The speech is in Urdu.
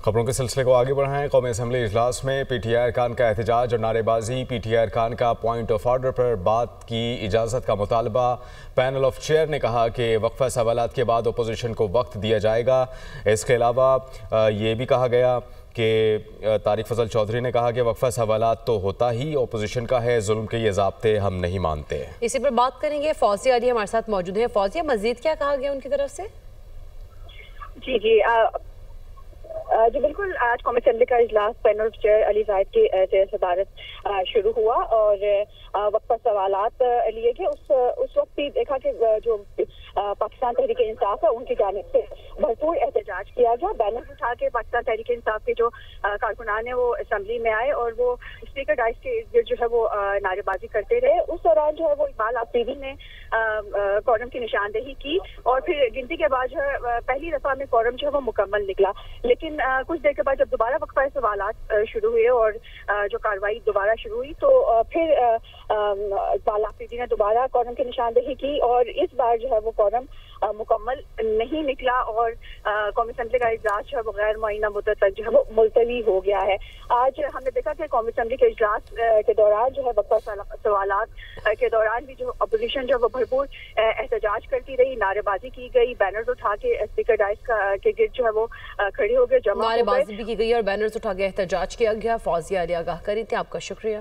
خبروں کے سلسلے کو آگے بڑھائیں۔ قومی اسمبلی اجلاس میں پی ٹی آئی ارکان کا احتجاج اور نعرے بازی۔ پی ٹی آئی ارکان کا پوائنٹ آف آرڈر پر بات کی اجازت کا مطالبہ۔ پینل آف چیئر نے کہا کہ وقفہ سوالات کے بعد اپوزیشن کو وقت دیا جائے گا۔ اس کے علاوہ یہ بھی کہا گیا کہ طارق فضل چودھری نے کہا کہ وقفہ سوالات تو ہوتا ہی اپوزیشن کا ہے، ظلم کے یہ ضابطے ہم نہیں مانتے۔ اسی پر بات کریں گے، فوزیہ علی ہمارے ساتھ موجود ہیں۔ فوزیہ، مزید کیا کہا گیا ان کی طرف سے؟ جی بالکل، آج قومی اسمبلی کا اجلاس پینل آف چیئر علی زاہد کی صدارت شروع ہوا اور وقفہ سوالات لیے گئے۔ اس وقت بھی دیکھا کہ جو پاکستان تحریک انصاف ہے ان کی جانب سے بھرپور احتجاج کیا گیا۔ بینر اٹھا کے پاکستان تحریک انصاف کے جو کارکنان ہیں وہ اسمبلی میں آئے اور وہ اسپیکر ڈائس کے ارد جو ہے وہ نعرے بازی کرتے رہے۔ اس دوران جو ہے وہ اقبال آفریدی نے کورم کی نشاندہی کی اور پھر گنتی کے بعد جو ہے پہلی دفعہ میں کورم جو ہے وہ مکمل نکلا، لیکن کچھ دیر کے بعد جب دوبارہ وقفہ سوالات شروع ہوئے اور جو کارروائی دوبارہ شروع ہوئی تو پھر اقبال آفریدی نے دوبارہ کورم کی نشاندہی کی اور اس بار جو ہے وہ کورم مکمل نہیں نکلا اور قومی اسمبلی کا اجلاس جو ہے وہ غیر معینہ مدت تک جو ہے وہ ملتوی ہو گیا ہے۔ آج ہم نے دیکھا کہ قومی اسمبلی کے اجلاس کے دوران جو ہے وقفہ سوالات کے دوران بھی جو اپوزیشن جو ہے وہ بھرپور احتجاج کرتی رہی، نعرے بازی کی گئی، بینرز اٹھا کے اسپیکر ڈائس کے گرد جو ہے وہ کھڑے ہو گئے، جمع ہو گئے، نعرے بازی بھی کی گئی اور بینرز اٹھا کے احتجاج کیا گیا۔ فوزیہ علی آگاہ کری تھی، آپ کا شکریہ۔